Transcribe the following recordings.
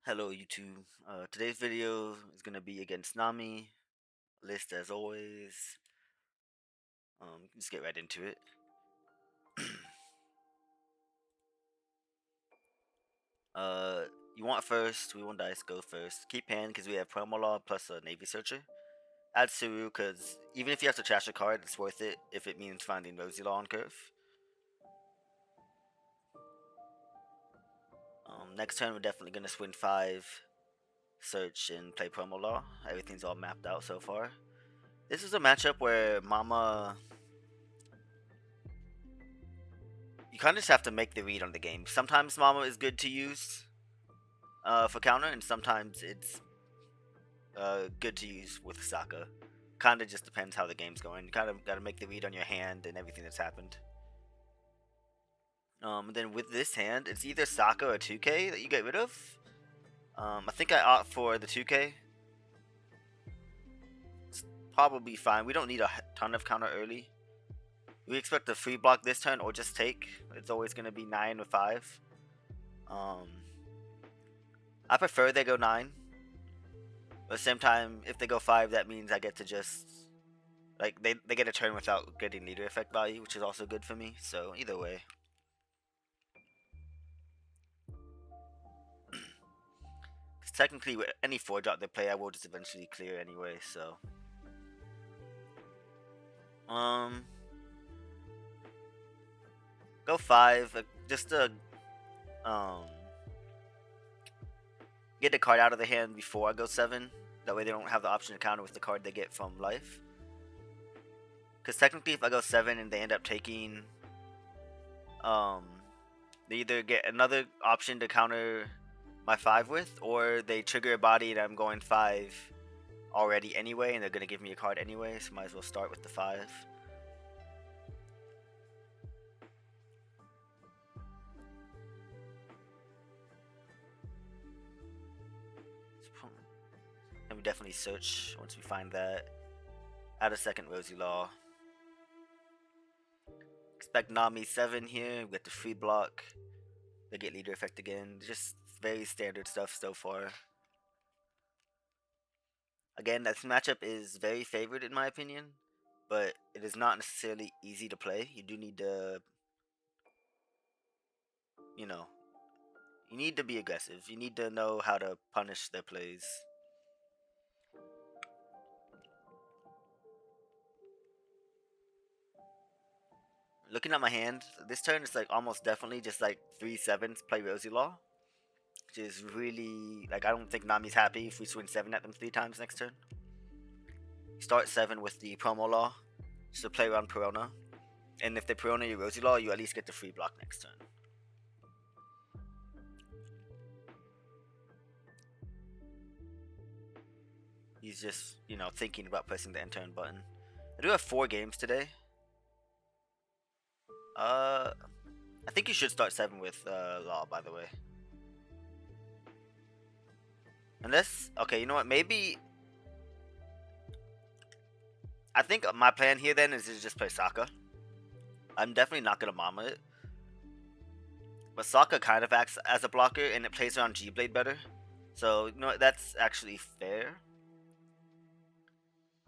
Hello YouTube. Today's video is gonna be against Nami. List as always. Just get right into it. uh, you want first. We want dice go first. Keep hand because we have promo law plus a navy searcher. Add Suru because even if you have to trash a card, it's worth it if it means finding Rosi law on curve. Next turn we're definitely gonna swing 5, search and play promo law. Everything's all mapped out so far. This is a matchup where Mama you kind of just have to make the read on the game. Sometimes Mama is good to use for counter, and sometimes it's good to use with Saka. Kind of just depends how the game's going. You kind of got to make the read on your hand and everything that's happened. Then with this hand, it's either Saka or 2K that you get rid of. I think I opt for the 2K. It's probably fine. We don't need a ton of counter early. We expect a free block this turn or just take. It's always going to be 9 or 5. Um, I prefer they go 9. But at the same time, if they go 5, that means I get to just like they get a turn without getting leader effect value, which is also good for me. So either way. Because technically with any 4-drop they play, I will just eventually clear anyway, so. Um Go 5, just to um get the card out of the hand before I go 7. That way they don't have the option to counter with the card they get from life. Because technically if I go 7 and they end up taking um they either get another option to counter my 5 with, or they trigger a body and I'm going 5 already anyway, and they're gonna give me a card anyway, so might as well start with the 5. And we definitely search once we find that. Add a second Rosi Law. Expect Nami 7 here. We get the free block. They get leader effect again. Just very standard stuff so far. Again, this matchup is very favored in my opinion, but it is not necessarily easy to play. You do need to, you know, you need to be aggressive. You need to know how to punish their plays. Looking at my hand, this turn is like almost definitely just like 3/7s play Rosi Law, which is really like I don't think Nami's happy if we swing 7 at them 3 times next turn. Start 7 with the promo law, just to play around Perona, and if they Perona your Rosi Law, you at least get the free block next turn. He's just thinking about pressing the end turn button. I do have 4 games today. I think you should start 7 with Law, by the way. Unless, okay, you know what? Maybe I think my plan here then is to just play Sokka. I'm definitely not gonna Mama it, but Sokka kind of acts as a blocker and it plays around G-Blade better. So you know what? That's actually fair.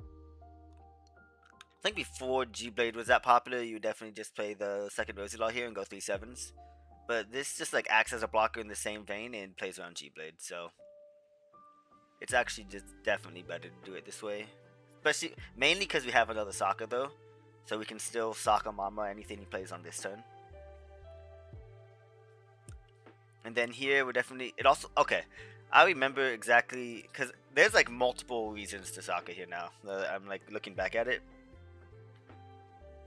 I think before G-Blade was that popular, you would definitely just play the second Rosi Law here and go 3/7s. But this just like acts as a blocker in the same vein and plays around G-Blade, so it's actually just definitely better to do it this way. Especially mainly because we have another Sokka though, so we can still Sokka Mama anything he plays on this turn. And then here we're definitely it also okay. I remember exactly because there's like multiple reasons to Sokka here now. I'm like looking back at it.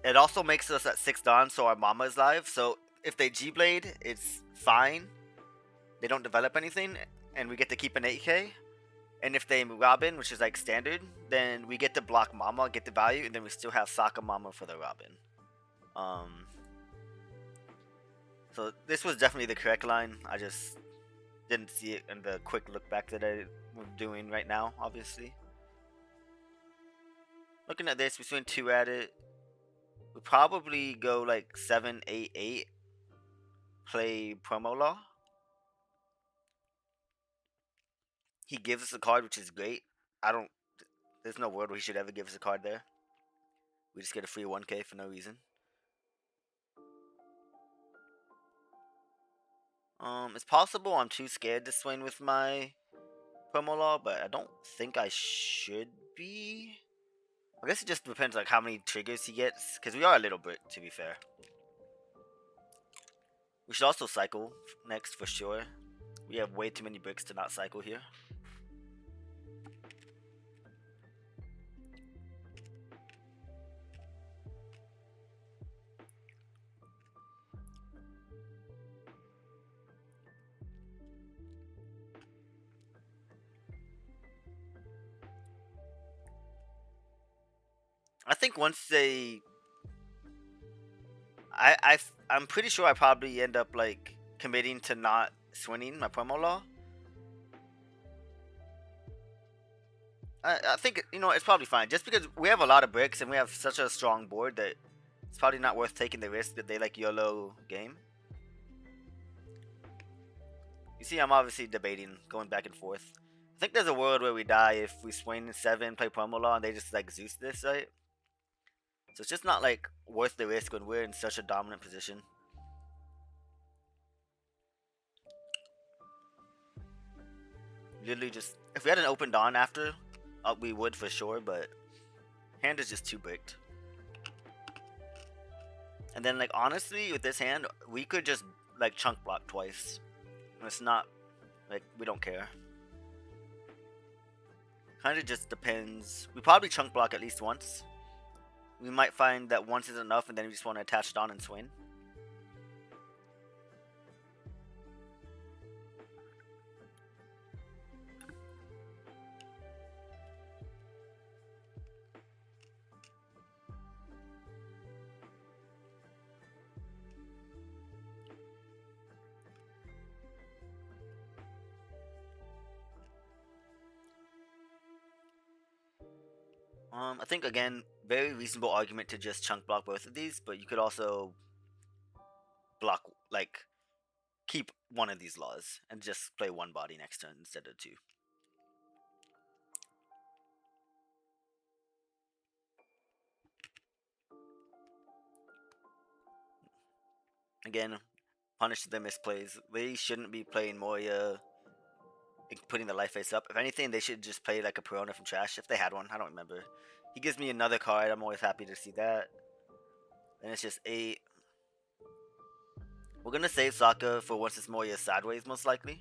It also makes us at 6 Dawn, so our Mama is live. So if they G-Blade, it's fine. They don't develop anything, and we get to keep an 8K. And if they Robin, which is like standard, then we get to block Mama, get the value, and then we still have Sokka Mama for the Robin. So this was definitely the correct line. I just didn't see it in the quick look back that I'm doing right now, obviously. Looking at this, we swing 2 at it. We probably go like 7-8-8. Play promo law. he gives us a card, which is great. I don't. There's no world where he should ever give us a card there. We just get a free 1K for no reason. It's possible I'm too scared to swing with my promo law, but I don't think I should be. I guess it just depends like how many triggers he gets, because we are a little bit, to be fair. We should also cycle next for sure. We have way too many bricks to not cycle here. I think once they, I'm pretty sure I probably end up like committing to not swinging my promo law. I think it's probably fine just because we have a lot of bricks and we have such a strong board that it's probably not worth taking the risk that they like YOLO game. You see, I'm obviously debating, going back and forth. I think there's a world where we die if we swing 7, play promo law, and they just like Zeus this, right? So it's just not like worth the risk when we're in such a dominant position. Literally just, if we had an open dawn after, we would for sure, but hand is just too bricked. And then like honestly, with this hand, we could just like chunk block twice. And it's not like we don't care. Kind of just depends. We probably chunk block at least once. We might find that once is enough, and then we just want to attach it on and swing. I think again, very reasonable argument to just chunk block both of these, but you could also block like keep one of these laws and just play one body next turn instead of two. Again, punish the misplays. They shouldn't be playing Moya, putting the life face up. If anything, they should just play like a Perona from trash if they had one. I don't remember. He gives me another card. I'm always happy to see that. Then it's just 8. We're gonna save Sokka for once it's Moya sideways, most likely.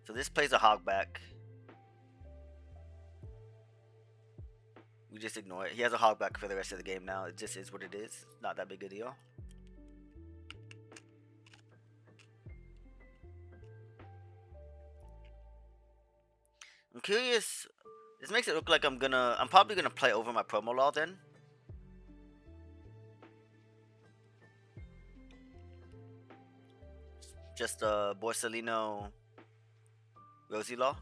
So this plays a hog back. We just ignore it. He has a hog back for the rest of the game now. It just is what it is. Not that big a deal. I'm curious. This makes it look like I'm probably gonna play over my promo law then. Just Borsellino Rosi law.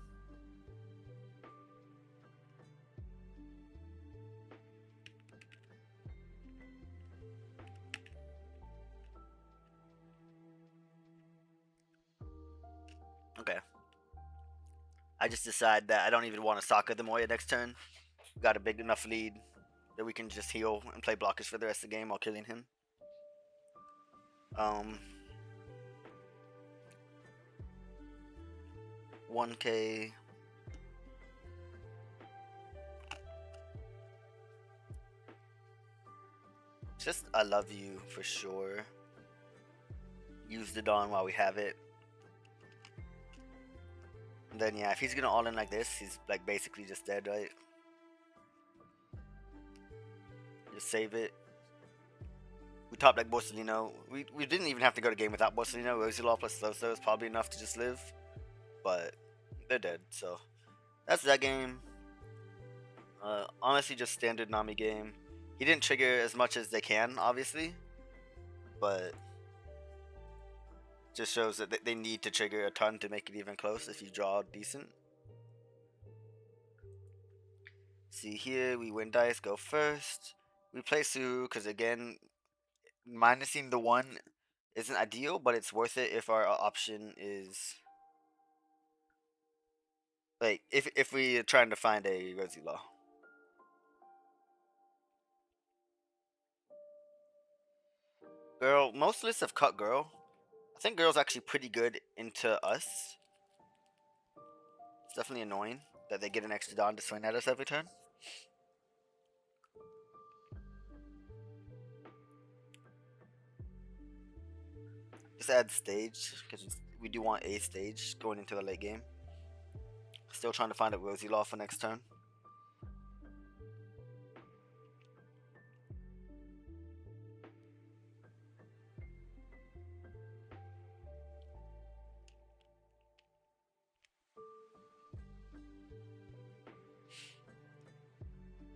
Okay. I just decide that I don't even want to Sokka the Moya next turn. Got a big enough lead that we can just heal and play blockers for the rest of the game while killing him. 1K. Just I love you for sure. Use the Dawn while we have it. And then yeah, if he's gonna all in like this, he's like basically just dead, right? Just save it. We top like Borsellino. We didn't even have to go to game without Borsellino. Rosi Law plus Slow is probably enough to just live. But they're dead, so that's that game. Honestly, just standard Nami game. He didn't trigger as much as they can, obviously, but just shows that they need to trigger a ton to make it even close if you draw decent. See here, we win dice, go first. We play Sue because again, minusing the 1 isn't ideal, but it's worth it if our option is Like if we are trying to find a Rosie Law. Girl, most lists have cut girl. I think girl's actually pretty good into us. It's definitely annoying that they get an extra Don to swing at us every turn. Just add stage, because we do want a stage going into the late game. Still trying to find a Rosie Law for next turn.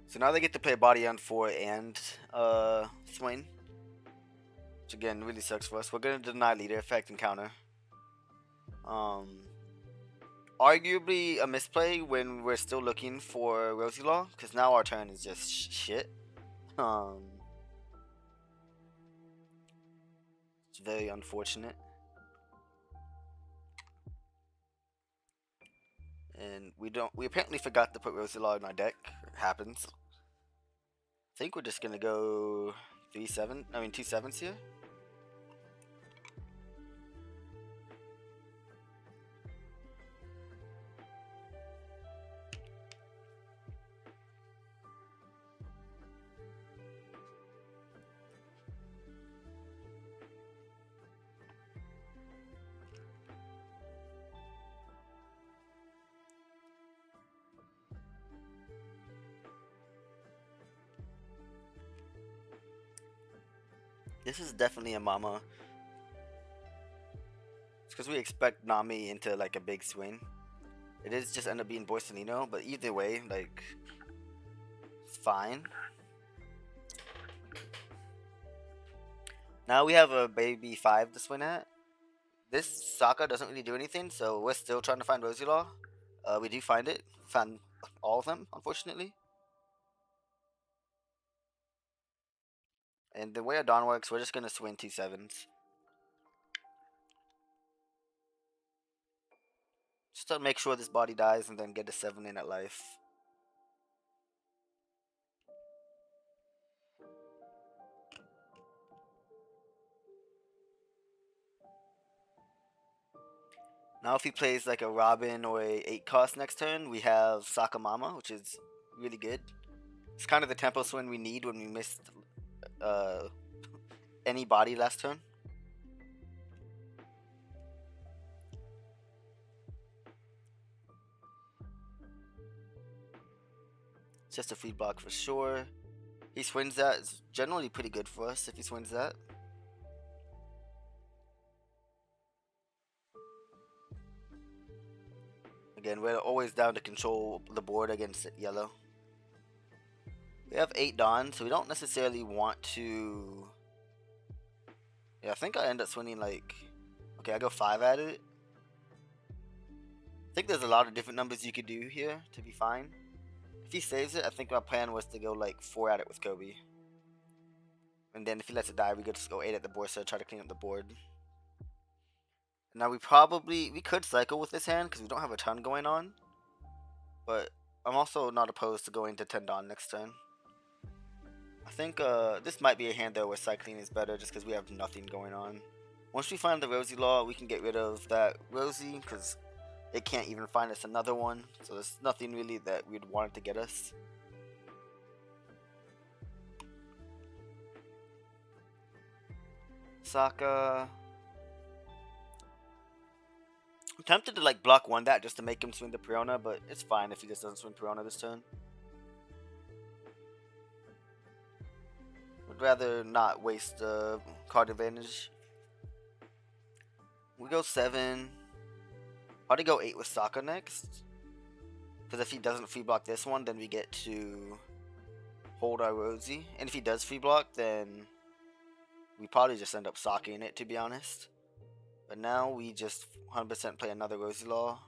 So now they get to play body on 4 and Swain. Which again really sucks for us. We're gonna deny leader effect and counter. Um Arguably a misplay when we're still looking for Rosie Law, because now our turn is just shit. Um it's very unfortunate. And we apparently forgot to put Rosie Law in our deck. It happens. I think we're just gonna go 2 sevens here. This is definitely a mama. It's because we expect Nami into like a big swing. It is just end up being Borsellino, but either way, like, it's fine. Now we have a baby 5 to swing at. This Sokka doesn't really do anything, so we're still trying to find Rosie Law. We do find it. Found all of them, unfortunately. And the way a Dawn works, we're just gonna swing 2 sevens. Just to make sure this body dies and then get a 7 in at life. Now if he plays like a Robin or a 8 cost next turn, we have Sakamama, which is really good. It's kind of the tempo swing we need when we missed uh, any body last turn. It's just a free block for sure. He swings that. It's generally pretty good for us if he swings that. Again, we're always down to control the board against yellow. We have 8 Dawn, so we don't necessarily want to... Yeah, I think I end up swinging like... Okay, I go 5 at it. I think there's a lot of different numbers you could do here to be fine. If he saves it, I think my plan was to go like 4 at it with Kobe. And then if he lets it die, we could just go 8 at the board, so try to clean up the board. Now we could cycle with this hand because we don't have a ton going on. But I'm also not opposed to going to 10 Dawn next turn. I think this might be a hand though where cycling is better just because we have nothing going on. Once we find the Rosie Law, we can get rid of that Rosie because it can't even find us another one. So there's nothing really that we'd want it to get us. Sokka. I'm tempted to like block one that just to make him swing the Piranha, but it's fine if he just doesn't swing Piranha this turn. Would rather not waste the card advantage. We go 7. Probably go 8 with Sokka next. Because if he doesn't free block this one, then we get to hold our Rosie. And if he does free block, then we probably just end up socking it, to be honest. But now we just 100% play another Rosie Law.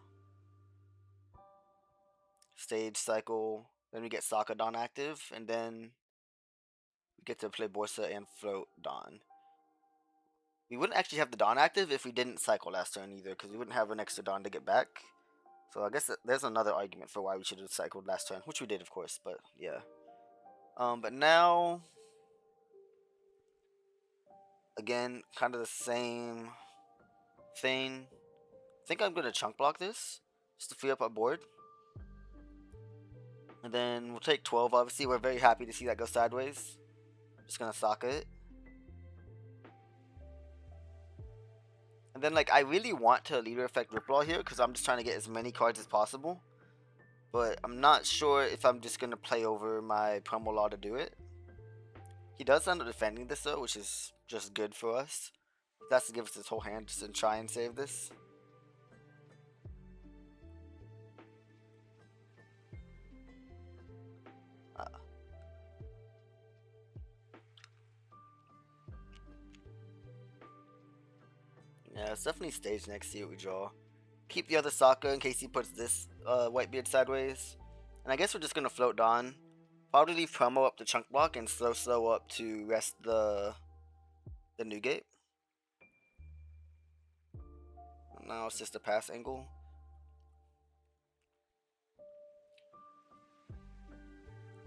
Stage cycle. Then we get Sokka Dawn active. And then we get to play Borsa and float Dawn. We wouldn't actually have the Dawn active if we didn't cycle last turn either, because we wouldn't have an extra Dawn to get back. So I guess there's another argument for why we should have cycled last turn, which we did, of course. But yeah. But now, again, kind of the same thing. I think I'm gonna chunk block this just to free up our board, and then we'll take 12. Obviously, we're very happy to see that go sideways. Just gonna sock it, and then like I really want to leader effect Ripple here because I'm just trying to get as many cards as possible. But I'm not sure if I'm just gonna play over my promo law to do it. He does end up defending this though, which is just good for us. That's to give us his whole hand just to try and save this. Uh, yeah, it's definitely stage next. See what we draw. Keep the other Sokka in case he puts this Whitebeard sideways. And I guess we're just gonna float Dawn. Probably leave promo up to chunk block and slow up to rest the new gate. Now it's just a pass angle.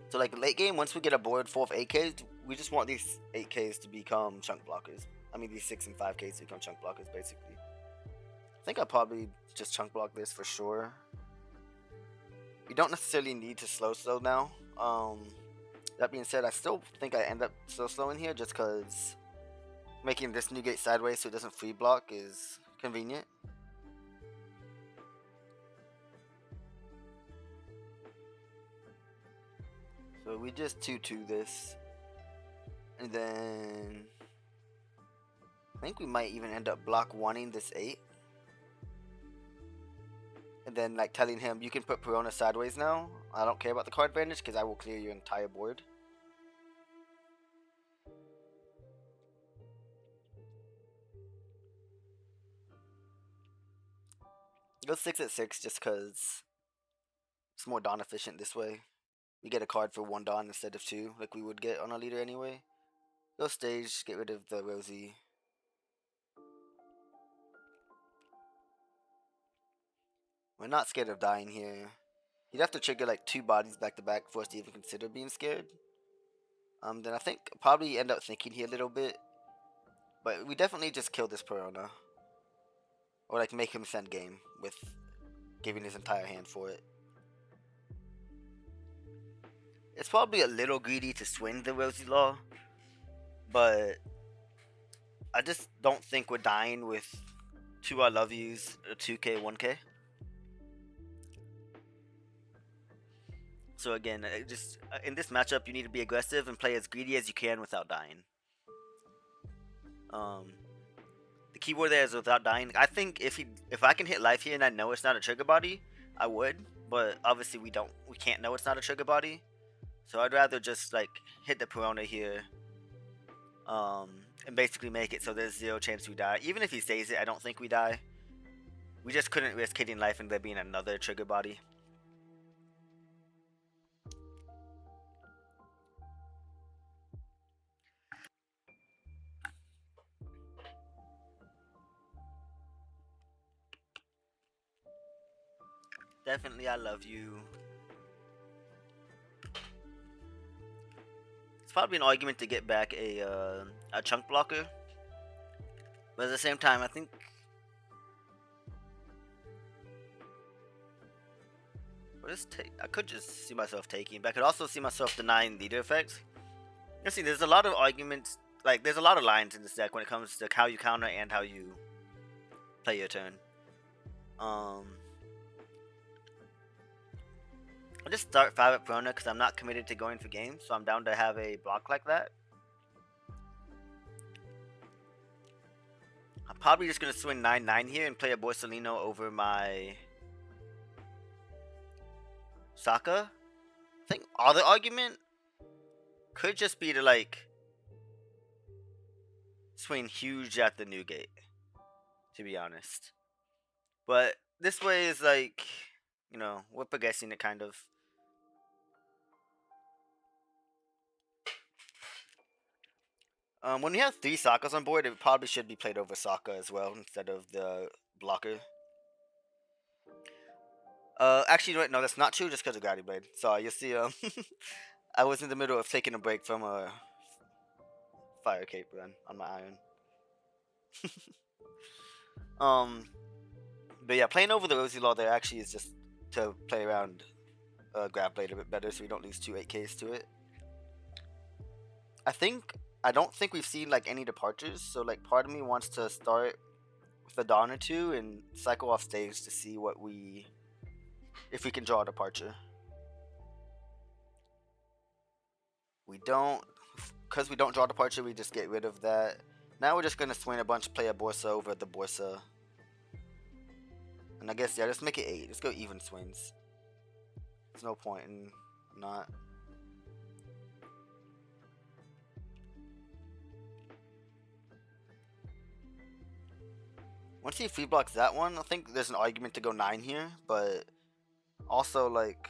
So like late game, once we get a board full of 8Ks, we just want these 8Ks to become chunk blockers. I mean these 6 and 5Ks to become chunk blockers basically. I think I'll probably just chunk block this for sure. You don't necessarily need to slow now. That being said, I still think I end up slow in here just because making this new gate sideways so it doesn't free block is convenient. So we just 2-2 this. And then I think we might even end up block wanting this 8. And then like telling him you can put Perona sideways now. I don't care about the card advantage because I will clear your entire board. Go 6 at 6 just because it's more Dawn efficient this way. We get a card for 1 Dawn instead of 2 like we would get on a leader anyway. Go stage, get rid of the Rosi. We're not scared of dying here. You'd have to trigger like 2 bodies back to back for us to even consider being scared. Then I think probably end up thinking here a little bit. But we definitely just kill this Perona. Or like make him send game with giving his entire hand for it. It's probably a little greedy to swing the Rosi Law. But I just don't think we're dying with 2 I love yous, 2K, 1K. So again, just in this matchup, you need to be aggressive and play as greedy as you can without dying. The keyword there is without dying. I think if I can hit life here and I know it's not a trigger body, I would. But obviously we can't know it's not a trigger body. So I'd rather just like hit the Perona here, and basically make it so there's 0 chance we die. Even if he saves it, I don't think we die. We just couldn't risk hitting life and there being another trigger body. Definitely, I love you. It's probably an argument to get back a chunk blocker, but at the same time, I think. I could just see myself taking, but I could also see myself denying leader effects. You see, there's a lot of arguments, like there's a lot of lines in this deck when it comes to how you counter and how you play your turn. I'll just start 5 at Perona because I'm not committed to going for games, so I'm down to have a block like that. I'm probably just gonna swing 9-9 here and play a Borsalino over my Sokka. I think other argument could just be to like swing huge at the new gate, to be honest. But this way is like, you know, we're progressing it kind of. When we have 3 Sokkas on board, it probably should be played over Sokka as well instead of the blocker. Actually, no, that's not true. Just because of Gravity Blade. Sorry, you see, I was in the middle of taking a break from a fire cape run on my iron. Um, but yeah, playing over the Rosie Law there actually is just to play around Grav Blade a bit better, so we don't lose two 8Ks to it. I don't think we've seen like any departures, so like part of me wants to start with a Dawn or two and cycle off stage to see what we if we can draw a departure. We don't, because we don't draw departure, we just get rid of that. Now we're just gonna swing a bunch, play a Borsa over the Borsa. And I guess, yeah, just make it 8. Let's go even swings. There's no point in not. Once he free blocks that one, I think there's an argument to go 9 here, but also, like,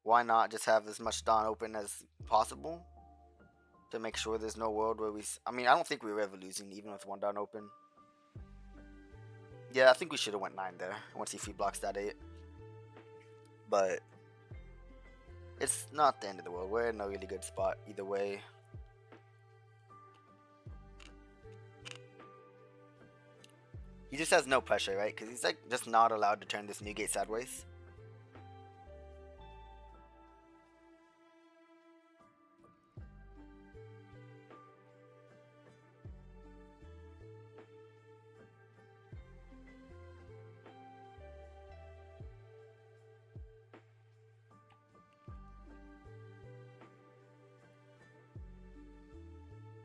why not just have as much Dawn open as possible to make sure there's no world where we. I mean, I don't think we were ever losing even with one Dawn open. Yeah, I think we should have went 9 there once he free blocks that 8. But it's not the end of the world. We're in a really good spot either way. He just has no pressure, right? Because he's like just not allowed to turn this new gate sideways.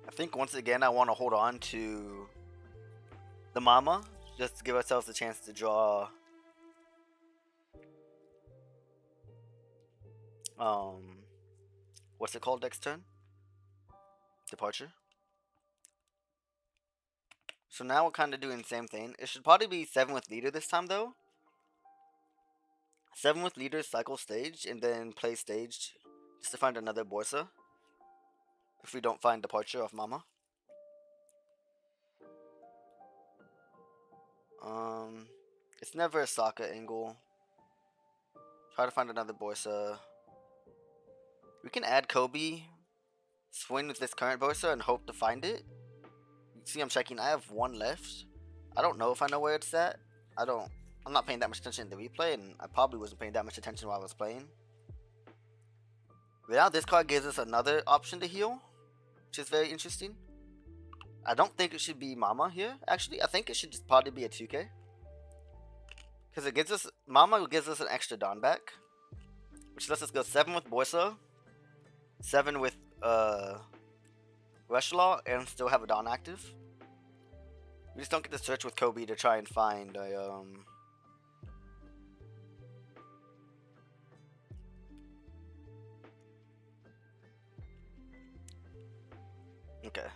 I think once again I want to hold on to the Mama just to give ourselves a chance to draw what's it called next turn? Departure. So now we're kind of doing the same thing. It should probably be 7 with leader this time though. 7 with leader, cycle stage, and then play stage just to find another Borsa. If we don't find departure of Mama. It's never a Sokka angle. Try to find another Borsa. We can add Kobe, swing with this current Borsa, and hope to find it. You see, I'm checking. I have 1 left. I don't know if I know where it's at. I'm not paying that much attention in the replay, and I probably wasn't paying that much attention while I was playing. But now this card gives us another option to heal, which is very interesting. I don't think it should be Mama here. Actually, I think it should just probably be a 2K. Because it gives us Mama gives us an extra Dawn back, which lets us go 7 with Borsa, 7 with Rush-Law, and still have a Dawn active. We just don't get to search with Kobe to try and find a Okay.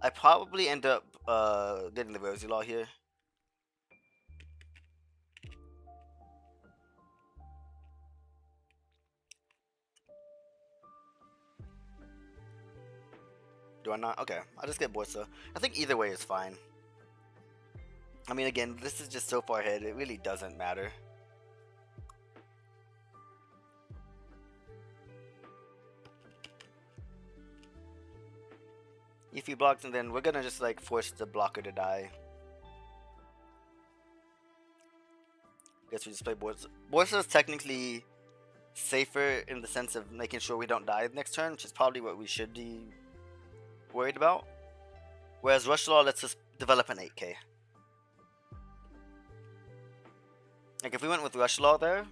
I probably end up getting the Rosie Law here. Do I not? Okay, I'll just get Borsa. I think either way is fine. I mean, again, this is just so far ahead, it really doesn't matter. If he blocks, and then we're gonna just like force the blocker to die. Guess we just play Borsa. Borsa is technically safer in the sense of making sure we don't die next turn, which is probably what we should be worried about. Whereas Rush-Law lets us develop an 8K. Like if we went with Rush-Law there,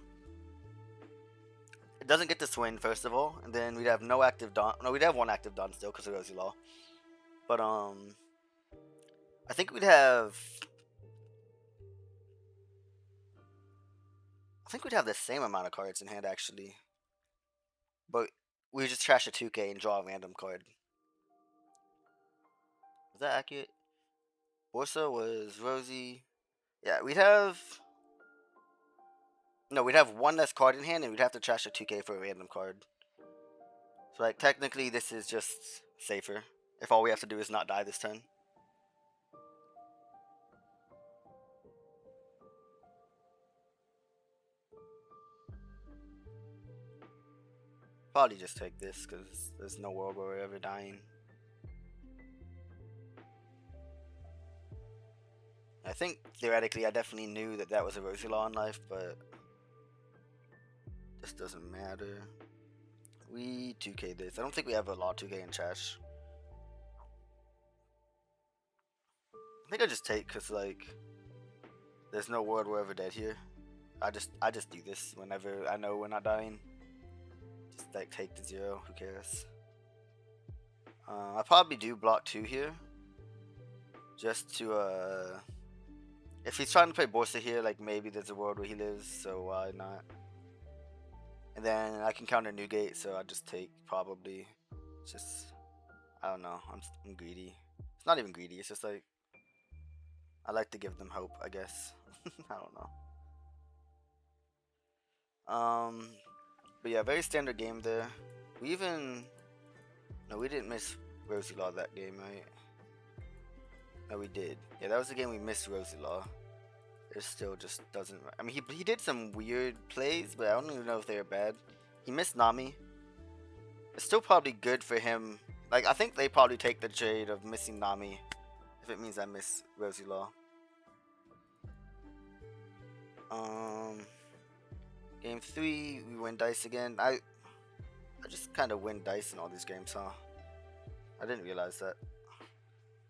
it doesn't get to swing first of all, and then we'd have no active Dawn. No, we'd have 1 active Dawn still because of Rosie Law. But I think we'd have. I think we'd have the same amount of cards in hand actually, but we just trash a 2K and draw a random card. Was that accurate? Borsa was Rosie. Yeah, we'd have. No, we'd have 1 less card in hand, and we'd have to trash a 2K for a random card. So like technically, this is just safer if all we have to do is not die this turn. Probably just take this because there's no world where we're ever dying. I think theoretically, I definitely knew that that was a Rosie law in life, but this doesn't matter. We 2K this. I don't think we have a law 2K in trash. I think I just take because like there's no world we're ever dead here. I just do this whenever I know we're not dying. Just like take the 0. Who cares? I probably do block 2 here, just to if he's trying to play Borsa here, like maybe there's a world where he lives, so why not? And then I can counter Newgate, so I just take probably. Just I don't know. I'm greedy. It's not even greedy. It's just like I like to give them hope, I guess. I don't know. But yeah, very standard game there. We even no, we didn't miss Rosie Law that game, right? No, we did. Yeah, that was the game we missed Rosie Law. It still just doesn't. I mean, he did some weird plays, but I don't even know if they were bad. He missed Nami. It's still probably good for him. Like, I think they probably take the trade of missing Nami if it means I miss Rosie Law. Game 3, we win dice again. I just kind of win dice in all these games, huh? I didn't realize that.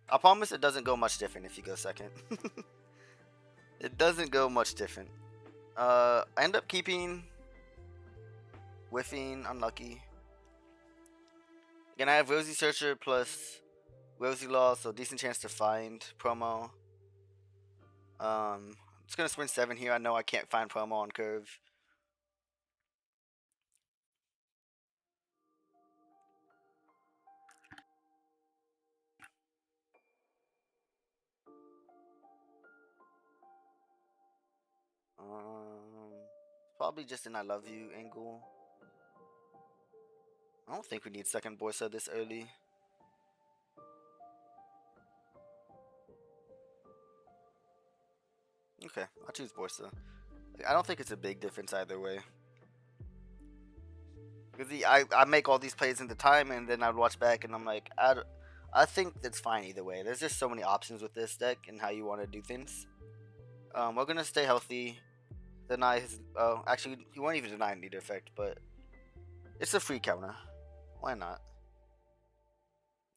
I promise it doesn't go much different if you go second. It doesn't go much different. I end up keeping, whiffing, unlucky. Again, I have Rosie Searcher plus Rosie Law, so decent chance to find promo. I'm just gonna sprint 7 here. I know I can't find promo on curve. Probably just an I love you angle. I don't think we need second Borsa this early. Okay, I'll choose Borsa. I don't think it's a big difference either way. Because I make all these plays in the time, and then I'd watch back, and I'm like, I think it's fine either way. There's just so many options with this deck and how you want to do things. We're gonna stay healthy. Deny his. Oh, actually, you won't even deny leader effect, but it's a free counter. Why not?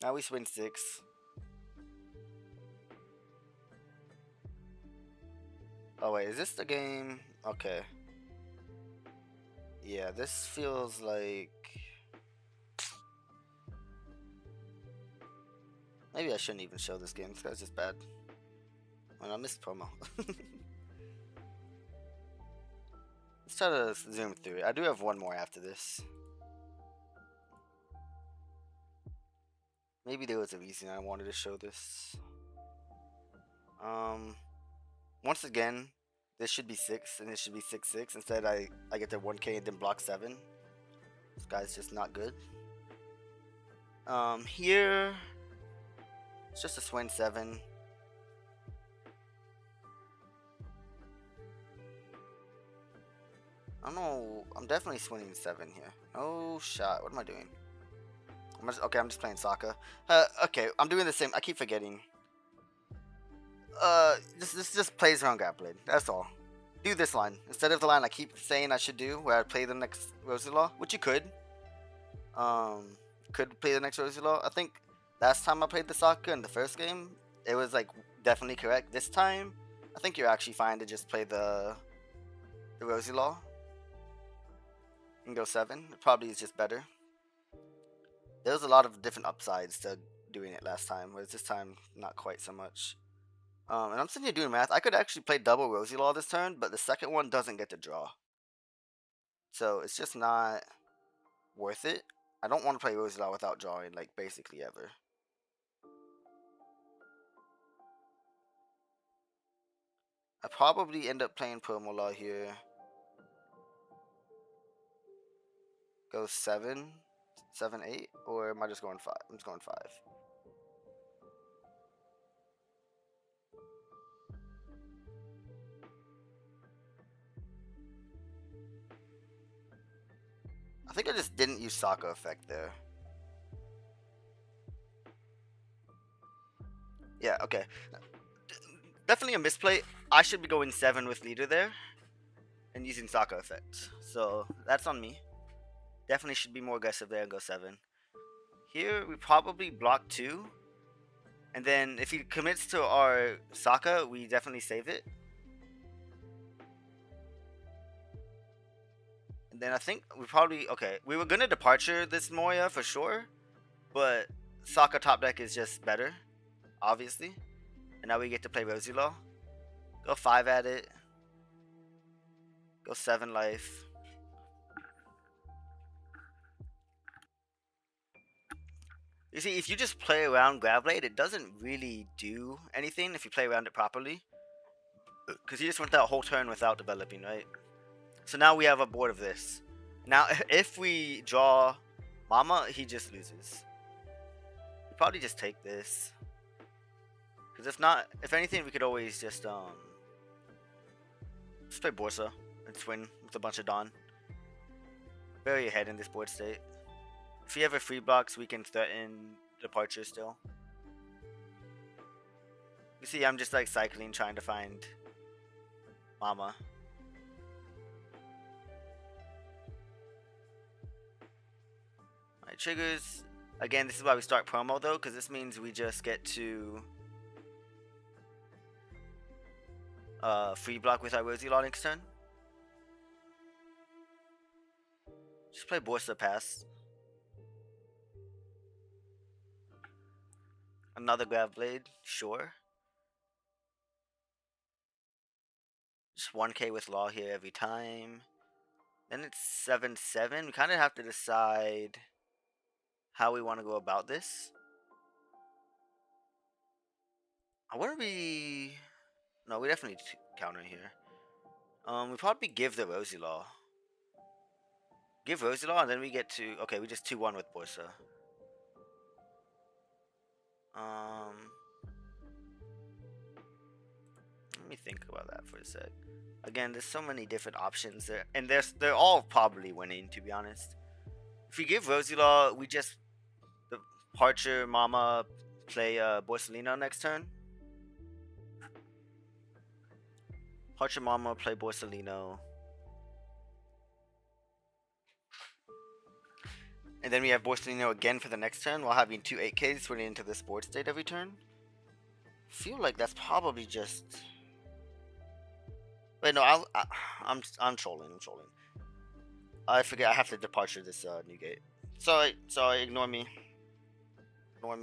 Now we spin 6. Oh wait, is this the game? Okay. Yeah, this feels like maybe I shouldn't even show this game. This guy's just bad. Well, I missed promo. Let's try to zoom through it. I do have one more after this. Maybe there was a reason I wanted to show this. Once again, this should be 6 and this should be 6/6. Instead, I get to 1K and then block 7. This guy's just not good. Here it's just a swing 7. I don't know. I'm definitely swinging 7 here. Oh shot. What am I doing? I'm just playing Sokka. Okay, I'm doing the same. I keep forgetting. This just plays around Grappled. That's all. Do this line instead of the line I keep saying I should do, where I play the next Rosie Law, which you could. Could play the next Rosie Law. I think last time I played the Sokka in the first game, it was like definitely correct. This time, I think you're actually fine to just play the Rosie Law and go 7. It probably is just better. There was a lot of different upsides to doing it last time, whereas this time not quite so much. And I'm sitting here doing math. I could actually play double Rosie Law this turn, but the second one doesn't get to draw. So it's just not worth it. I don't want to play Rosie Law without drawing, like, basically ever. I probably end up playing Promo Law here. Go 7, 7, 8, or am I just going 5? I'm just going 5. I I think I just didn't use Sokka effect there. Yeah, okay. Definitely a misplay. I should be going 7 with leader there and using Sokka effect. So that's on me. Definitely should be more aggressive there and go 7. Here we probably block 2. And then if he commits to our Sokka, we definitely save it. And then I think we probably okay. We were gonna departure this Moya for sure, but Sokka top deck is just better, obviously. And now we get to play Rosie Law. Go 5 at it. Go 7 life. You see, if you just play around Gravblade, it doesn't really do anything if you play around it properly. Because you just went that whole turn without developing, right? So now we have a board of this. Now, if we draw Mama, he just loses. We probably just take this. Because if not, if anything, we could always just play Borsa and swing with a bunch of Dawn. Very ahead in this board state. If he ever free blocks, we can threaten departure still. You see, I'm just like cycling, trying to find Mama. Alright, triggers. Again, this is why we start promo though, because this means we just get to free block with our Rosie Law next turn. Just play Borsa pass. Another Grav Blade, sure. Just 1k with Law here every time. Then it's 7-7. We kind of have to decide how we want to go about this. I wouldn't be... No, we definitely counter here. We probably give the Rosie Law. Give Rosie Law, and then we get to... Okay, we just 2-1 with Borsa. Let me think about that for a sec. Again, there's so many different options there, and they're all probably winning, to be honest. If we give Rosie Law, we just departure Mama, play Borsalino next turn. Departure Mama, play Borsalino. And then we have Borsalino again for the next turn while having 2 8Ks running into this board state every turn. I feel like that's probably just... Wait, no, I'm trolling. I forget I have to departure this new gate. Sorry, ignore me. But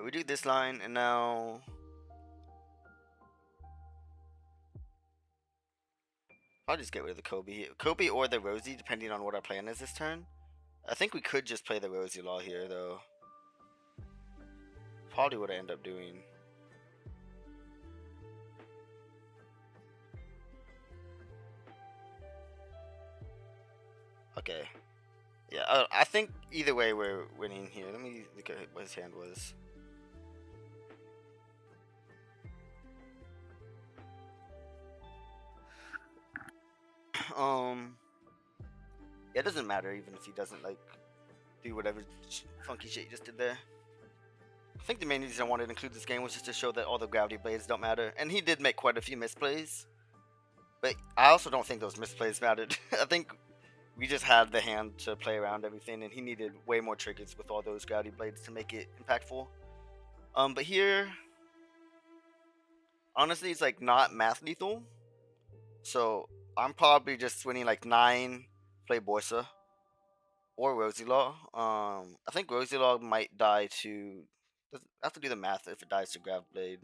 we do this line, and now... I'll just get rid of the Kobe or the Rosie, depending on what our plan is this turn. I think we could just play the Rosie Law here, though. Probably what I end up doing. Okay. Yeah, I think either way we're winning here. Let me look at what his hand was. Yeah, it doesn't matter even if he doesn't like do whatever funky shit he just did there. I think the main reason I wanted to include this game was just to show that all the gravity blades don't matter, and he did make quite a few misplays. But I also don't think those misplays mattered. I think we just had the hand to play around everything, and he needed way more triggers with all those gravity blades to make it impactful. But here, honestly, it's like not math lethal. So I'm probably just winning like 9, play Borsa or Rosie Law. I think Rosie Law might die to. I have to do the math if it dies to Grav Blade.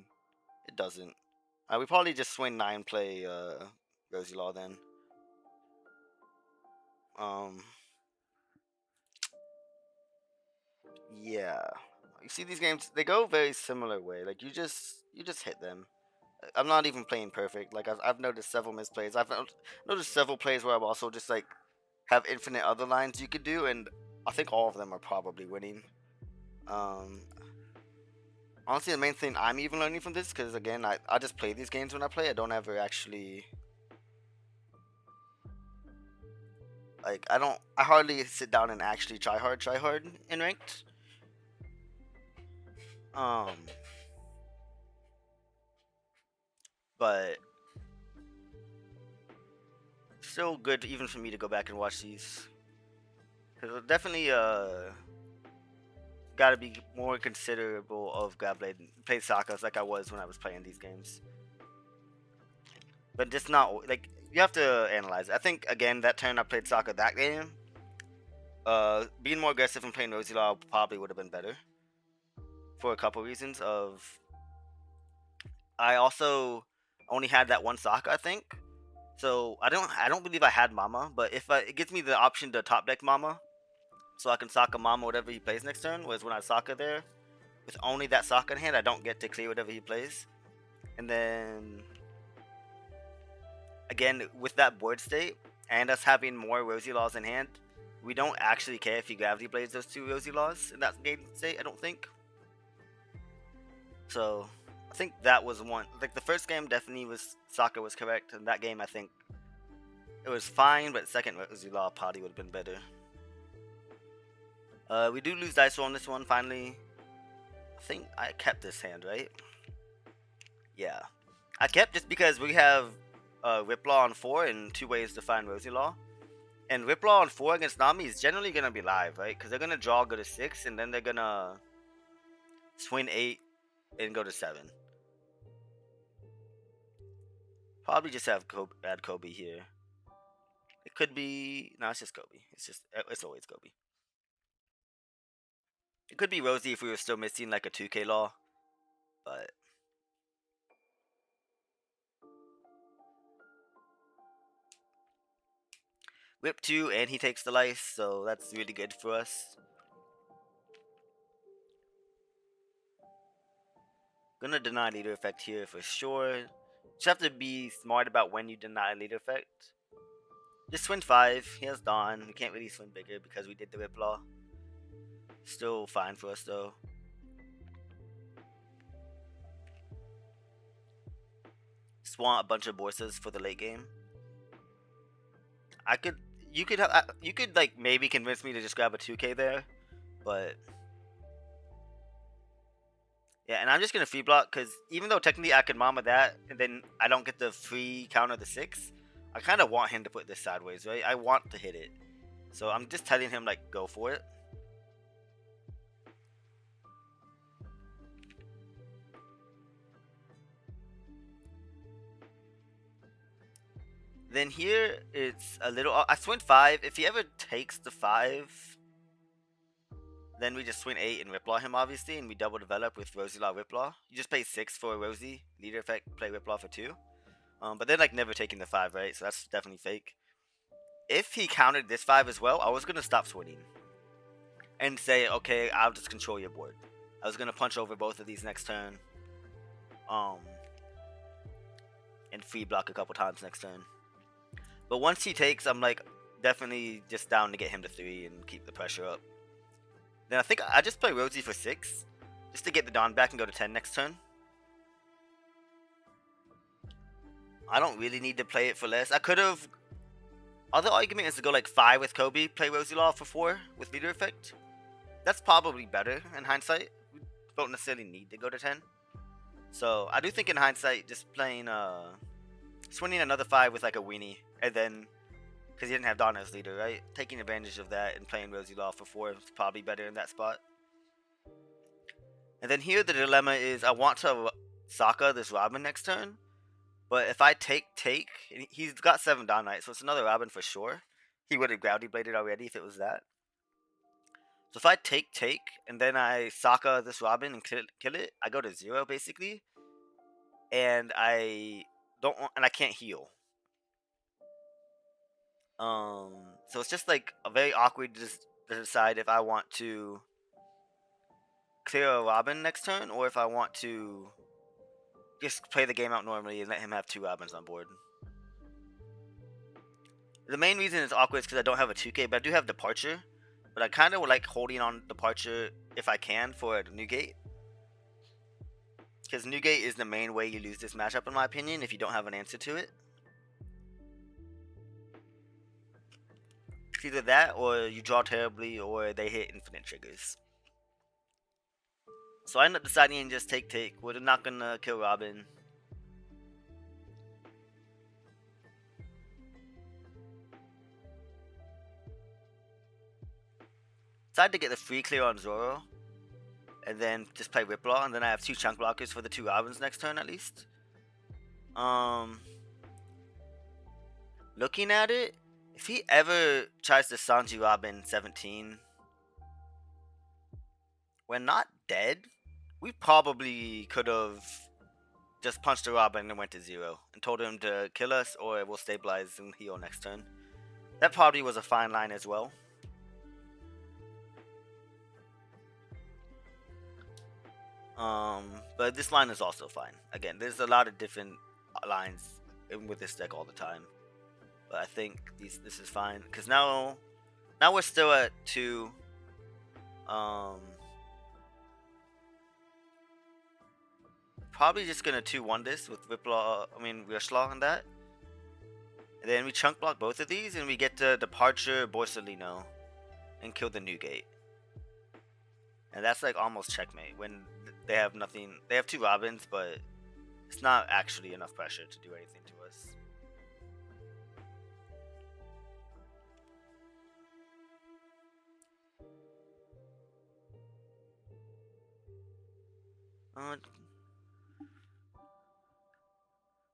It doesn't. We probably just swing 9, play Rosie Law then. Yeah. You see these games, they go very similar way. Like you just hit them. I'm not even playing perfect. Like I've noticed several misplays. I've noticed several plays where I've also just like have infinite other lines you could do, and I think all of them are probably winning. Honestly, the main thing I'm even learning from this, because again, I just play these games when I play. I don't ever actually Like I hardly sit down and actually try hard in ranked. Um, but still good even for me to go back and watch these. Cause definitely got to be more considerable of Grabblade played Sakas like I was when I was playing these games. But just not like you have to analyze it. I think again that turn I played Sokka that game. Being more aggressive and playing Rosie Law probably would have been better for a couple reasons. Of I also only had that one Sokka I think, so I don't believe I had Mama. But if it gives me the option to top deck Mama, so I can Sokka Mama whatever he plays next turn. Whereas when I Sokka there with only that Sokka in hand, I don't get to clear whatever he plays. And then again with that board state and us having more Rosie Laws in hand, we don't actually care if he Gravity Blades those two Rosie Laws in that game state, I don't think. So I think that was one. Like the first game definitely was Sokka was correct, and that game I think it was fine, but second Rosie Law probably would have been better. We do lose dice roll on this one finally. I think I kept this hand, right? Yeah. I kept just because we have Riplaw on 4 and 2 ways to find Rosie Law. And Riplaw on 4 against Nami is generally going to be live, right? Because they're going to draw, go to 6, and then they're going to swing 8 and go to 7. Probably just have add Kobe here. It could be... No, it's just Kobe. It's always Kobe. It could be Rosie if we were still missing like a 2K Law. But... Whip 2 and he takes the lice, so that's really good for us. Gonna deny leader effect here for sure. Just have to be smart about when you deny leader effect. Just swing 5. He has Dawn. We can't really swing bigger because we did the Riplaw. Still fine for us though. Just want a bunch of Borsas for the late game. You could like maybe convince me to just grab a 2K there, but yeah, and I'm just gonna free block because even though technically I could Mama that and then I don't get the free counter the 6, I kind of want him to put this sideways, right? I want to hit it, so I'm just telling him like go for it. Then here it's a little. I swing 5. If he ever takes the 5, then we just swing 8 and Riplaw him obviously, and we double develop with Rosie Law Riplaw. You just pay 6 for Rosie leader effect, play Riplaw for 2. But they're like never taking the 5, right? So that's definitely fake. If he countered this 5 as well, I was gonna stop swinging and say, okay, I'll just control your board. I was gonna punch over both of these next turn, and free block a couple times next turn. But once he takes, I'm like definitely just down to get him to 3 and keep the pressure up. Then I think I just play Rosie for 6 just to get the Dawn back and go to 10 next turn. I don't really need to play it for less. I could have. Other argument is to go like 5 with Kobe, play Rosie Law for 4 with leader effect. That's probably better in hindsight. We don't necessarily need to go to 10. So I do think in hindsight, just playing swinging another 5 with like a weenie, and then because he didn't have Dawn as leader, right? Taking advantage of that and playing Rosie Law for 4 is probably better in that spot. And then here the dilemma is I want to Sokka this Robin next turn, but if I take, he's got 7 Dawn Knight, so it's another Robin for sure. He would have Gravity Bladed already if it was that. So if I take, and then I Sokka this Robin and kill it, I go to 0 basically, and I can't heal. So it's just like a very awkward to decide if I want to clear a Robin next turn or if I want to just play the game out normally and let him have 2 Robins on board. The main reason it's awkward is because I don't have a 2K, but I do have Departure. But I kind of would like holding on Departure if I can for Newgate. Because Newgate is the main way you lose this matchup in my opinion if you don't have an answer to it. It's either that or you draw terribly or they hit infinite triggers. So I end up deciding to just take. We're not gonna kill Robin. Decided to get the free clear on Zoro. And then just play Whiplaw, and then I have 2 chunk blockers for the 2 Robins next turn at least. Looking at it, if he ever tries to Sanji Robin 17, we're not dead. We probably could have just punched the Robin and went to 0 and told him to kill us or we'll stabilize and heal next turn. That probably was a fine line as well. But this line is also fine. Again, there's a lot of different lines with this deck all the time. But I think this is fine because now we're still at 2. Probably just gonna 2-1 this with Whiplaw. I mean Rishlaw and that. And then we chunk block both of these and we get the Departure Borsellino and kill the new gate. And that's like almost checkmate when they have nothing. They have 2 Robins, but it's not actually enough pressure to do anything to us.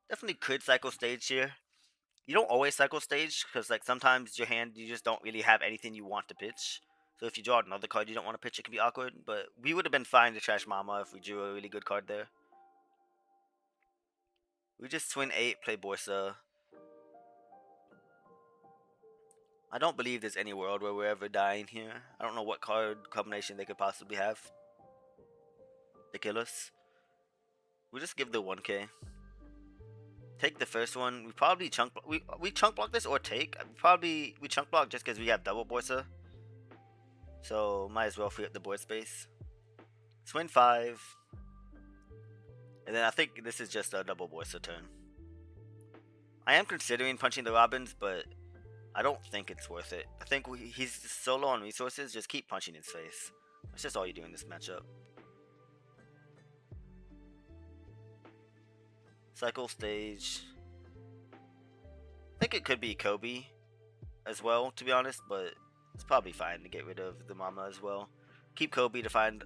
Definitely could cycle stage here. You don't always cycle stage because like sometimes your hand you just don't really have anything you want to pitch. So if you draw another card you don't want to pitch, it can be awkward. But we would have been fine to trash Mama if we drew a really good card there. We just twin 8, play Borsa. I don't believe there's any world where we're ever dying here. I don't know what card combination they could possibly have to kill us. We just give the 1k. Take the first one. We probably chunk we chunk block this or take. We chunk block just because we have double Borsa. So might as well free up the board space. Swing 5. And then I think this is just a double Borsa turn. I am considering punching the Robins, but I don't think it's worth it. I think he's so low on resources, just keep punching his face. That's just all you do in this matchup. Cycle stage. I think it could be Kobe as well, to be honest, but it's probably fine to get rid of the Mama as well. Keep Kobe to find.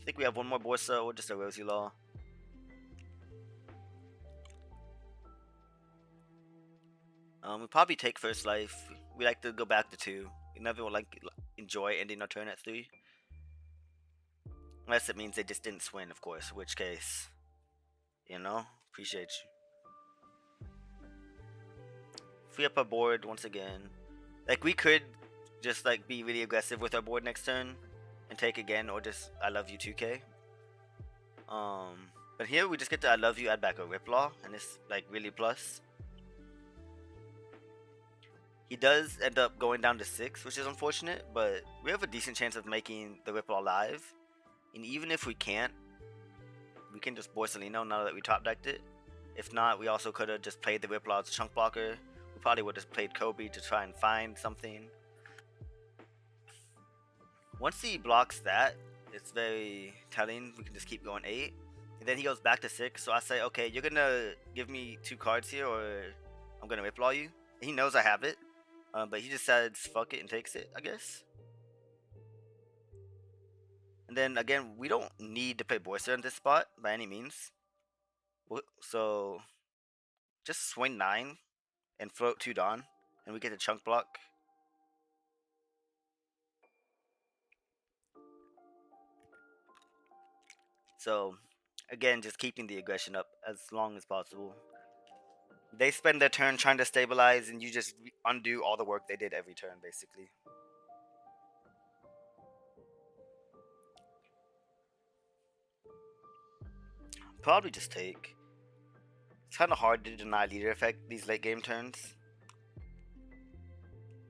I think we have one more Borsa or just a Rosi Law. We probably take first life. We like to go back to 2. We never like enjoy ending our turn at 3. Unless it means they just didn't swing, of course. In which case, appreciate you. Free up our board once again. Like we could just like be really aggressive with our board next turn and take again, or just I love you 2k. But here we just get to I love you, add back a Riplaw, and it's like really plus. He does end up going down to 6, which is unfortunate, but we have a decent chance of making the Riplaw live. And even if we can't, we can just Borsellino now that we top decked it. If not, we also could have just played the Riplaw as a chunk blocker. We probably would have played Kobe to try and find something. Once he blocks that, it's very telling. We can just keep going 8. And then he goes back to 6, so I say, okay, you're going to give me 2 cards here or I'm going to Riplaw you. And he knows I have it. But he just says fuck it and takes it, I guess. And then again, we don't need to play Borsa in this spot by any means. So just swing 9 and float 2 Dawn, and we get a chunk block. So again, just keeping the aggression up as long as possible. They spend their turn trying to stabilize, and you just undo all the work they did every turn, basically. Probably just take. It's kind of hard to deny leader effect these late game turns.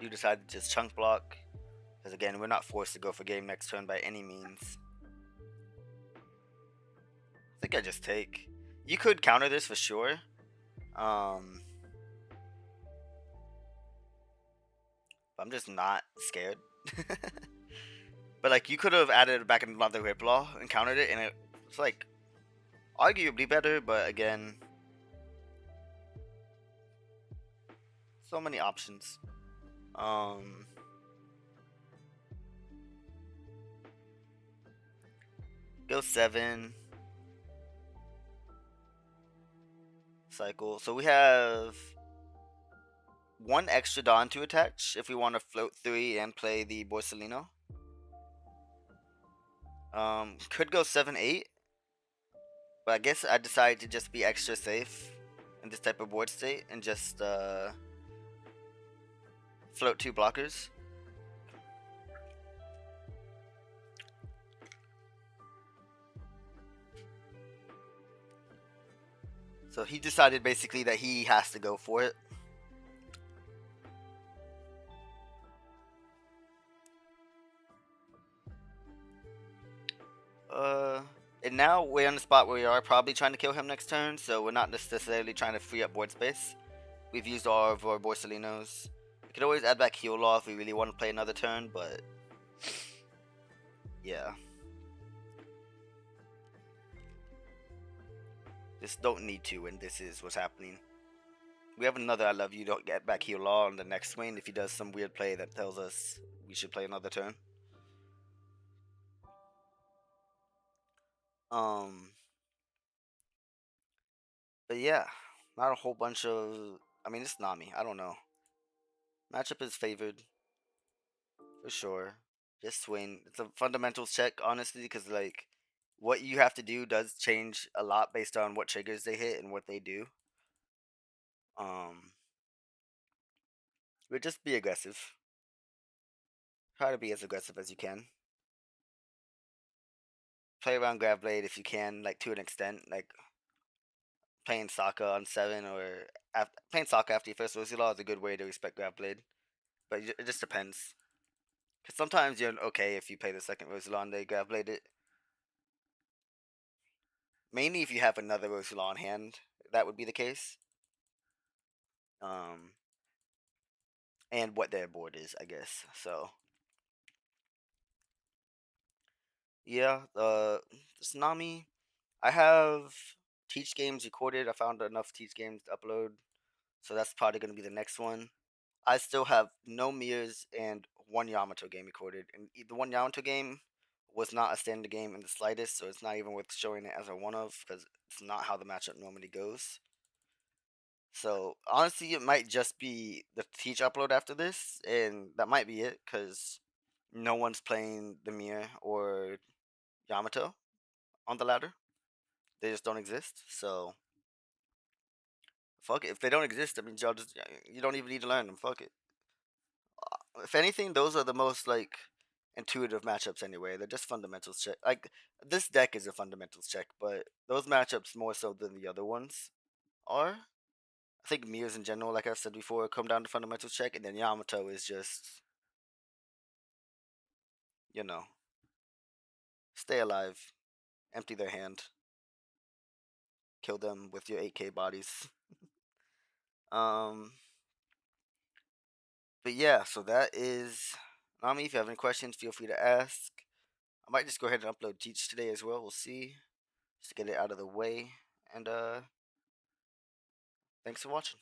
You decide to just chunk block, because again, we're not forced to go for game next turn by any means. I think I just take. You could counter this for sure. But I'm just not scared. But like you could have added back another Riplaw and countered it, and it's like arguably better. But again, so many options. Um, go 7 cycle. So we have one extra Dawn to attach if we want to float 3 and play the Borsellino. Could go 7-8, but I guess I decided to just be extra safe in this type of board state and just float 2 blockers. So he decided basically that he has to go for it. Uh, and now we're in the spot where we are probably trying to kill him next turn, so we're not necessarily trying to free up board space. We've used all of our Borsellinos. We could always add back Heal Law if we really want to play another turn, but yeah. Just don't need to, and this is what's happening. We have another I love you, don't get back Heal Law on the next swing if he does some weird play that tells us we should play another turn. Um, but yeah, not a whole bunch of. I mean, it's Nami. I don't know. Matchup is favored for sure. Just swing. It's a fundamentals check, honestly, because like what you have to do does change a lot based on what triggers they hit and what they do. Um, but just be aggressive. Try to be as aggressive as you can. Play around grab blade if you can, like to an extent, like playing Sokka on 7 or playing Sokka after your first Rosi Law is a good way to respect grab blade. But it just depends. Because sometimes you're okay if you play the second Rosi Law and they grab blade it. Mainly if you have another Rosi Law in hand, that would be the case. Um, and what their board is, I guess. So yeah, Tsunami. I have Teach games recorded. I found enough Teach games to upload, so that's probably gonna be the next one. I still have no mirrors and one Yamato game recorded, and the one Yamato game was not a standard game in the slightest, so it's not even worth showing it as a one of because it's not how the matchup normally goes. So honestly, it might just be the Teach upload after this, and that might be it because no one's playing the mirror or Yamato on the ladder. They just don't exist. So fuck it. If they don't exist, I mean, y'all just you don't even need to learn them. Fuck it. If anything, those are the most like intuitive matchups anyway. They're just fundamentals check. Like this deck is a fundamentals check, but those matchups more so than the other ones are. I think mirrors in general, like I've said before, come down to fundamentals check, and then Yamato is just you know stay alive, empty their hand, kill them with your 8K bodies. Um, but yeah, so that is Nami. If you have any questions, feel free to ask. I might just go ahead and upload Teach today as well. We'll see. Just to get it out of the way. And thanks for watching.